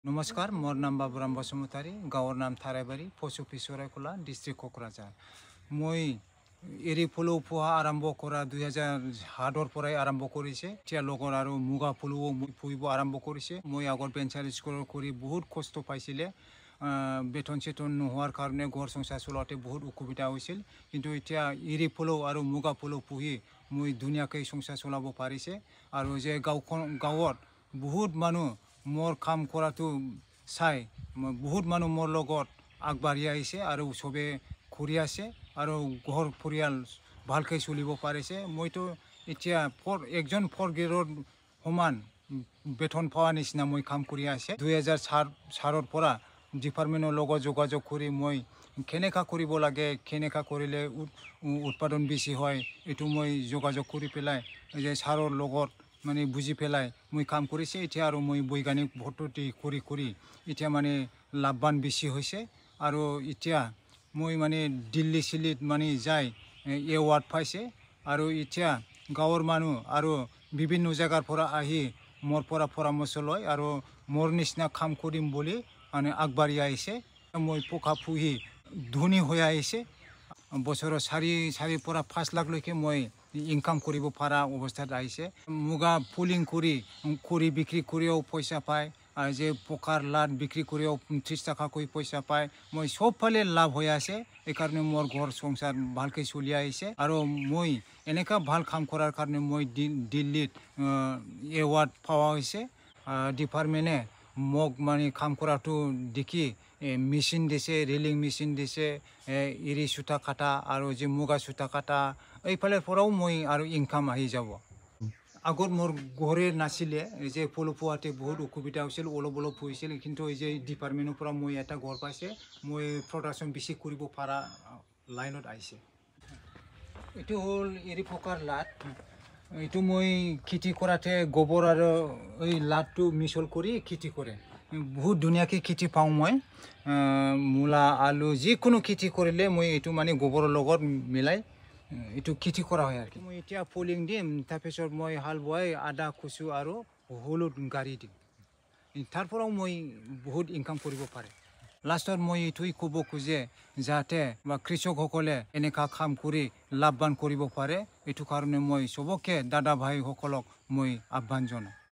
নমস্কাৰ, মোৰ নাম বাবুৰাম বসুমতাৰি, গাঁৱৰ নাম থাৰাইবাৰী, পোষ্ট অফিচ চৰাইকলা, ডিষ্ট্ৰিক্ট কোকৰাঝাৰ। মই এৰী ফুলো পোহা আৰম্ভ কৰা 2007ৰ পৰাই আৰম্ভ কৰিছে। এতিয়া লগৰ আৰু মুগা ফুলও পুহিব আৰম্ভ কৰিছে। মই আগৰ ভেঞ্চাৰ স্কুল কৰি বহুত কষ্ট পাইছিলে। বেতন চেতন নোহোৱাৰ কাৰণে ঘৰ সংসাৰ চলাওঁতে বহুত অসুবিধা হৈছিল। কিন্তু এতিয়া এৰী ফুলো আৰু মুগা ফুলো পুহি মই ধুনীয়াকৈ সংসাৰ চলাব পাৰিছে। আৰু যে গাঁৱত বহুত মানুহ মোৰ কাম কৰাটো চাই বহুত মানুহ মোৰ লগত আগবাঢ়ি আহিছে আৰু চবে কৰি আছে আৰু ঘৰ পৰিয়াল ভালকৈ চলিব পাৰিছে। মইতো এতিয়া একজন ফ'ৰ্থ গ্ৰেডৰ সমান বেতন পোৱা নিচিনা মই কাম কৰি আছে। 2004ৰ পৰা ডিপাৰ্টমেণ্টৰ লগত যোগাযোগ কৰি মই কেনেকুৱা কৰিব লাগে, কেনেকুৱা কৰিলে উৎপাদন বেছি হয়, এইটো মই যোগাযোগ কৰি পেলাই যে ছাৰৰ লগত মানে বুজি পেলাই মই কাম কৰিছে। এতিয়া আৰু মই বৈজ্ঞানিক পদ্ধতি কৰি এতিয়া মানে লাভৱান বেছি হৈছে। আৰু এতিয়া মই মানে দিল্লী চিল্লীত মানে যাই এৱাৰ্ড পাইছে। আৰু এতিয়া গাঁৱৰ মানুহ আৰু বিভিন্ন জেগাৰ পৰা আহি মোৰ পৰা পৰামৰ্শ লয় আৰু মোৰ নিচিনা কাম কৰিম বুলি মানে আগবাঢ়ি আহিছে। মই পকা পুহি ধনী হৈ আহিছে। বছৰৰ 4 পৰা 5 লাখলৈকে মই ইনকাম কৰিব পৰা অৱস্থাত আহিছে। মুগা পুলিং কৰি বিক্ৰী কৰিও পইচা পায়, আৰু যে পকাৰ লাট বিক্ৰী কৰিও 30 টকাকৈ পইচা পায়। মই চবফালে লাভ হৈ আছে। এইকাৰণে মোৰ ঘৰ সংসাৰ ভালকৈ চলি আহিছে। আৰু মই এনেকুৱা ভাল কাম কৰাৰ কাৰণে মই দিল্লীত এৱাৰ্ড পোৱা হৈছে। ডিপাৰ্টমেণ্টে মোক মানে কাম কৰাটো দেখি মেচিন দিছে, ৰেলিং মেচিন দিছে, এৰী সূতা কাটা আৰু যে মুগা সূতা কাটা, এইফালৰ পৰাও মই আৰু ইনকাম আহি যাব। আগত মোৰ ঘৰে নাছিলে, যে পলু পোৱাতে বহুত অসুবিধা হৈছিল, অলপ পুহিছিল। কিন্তু এই যে ডিপাৰ্টমেণ্টৰ পৰা মই এটা ঘৰ পাইছে, মই প্ৰডাকশ্যন বেছি কৰিব পৰা লাইনত আহিছে। এইটো হ'ল এৰী পকাৰ লাট। এইটো মই খেতি কৰাতে গোবৰ আৰু এই লাটটো মিছল কৰি খেতি কৰে। বহুত ধুনীয়াকৈ খেতি পাওঁ মই। মূলা, আলু যিকোনো খেতি কৰিলে মই এইটো মানে গোবৰৰ লগত মিলাই এইটো খেতি কৰা হয় আৰু। মই এতিয়া পুলিং দিম, তাৰপিছত মই হাল বোৱাই আদা, কচু আৰু হলুদ গাড়ী দিম। তাৰ পৰাও মই বহুত ইনকাম কৰিব পাৰে। লাষ্টত মই এইটোৱে ক'ব খোজে যাতে কৃষকসকলে এনেকুৱা কাম কৰি লাভৱান কৰিব পাৰে। এইটো কাৰণে মই চবকে দাদা ভাইসকলক মই আহ্বান জনাওঁ।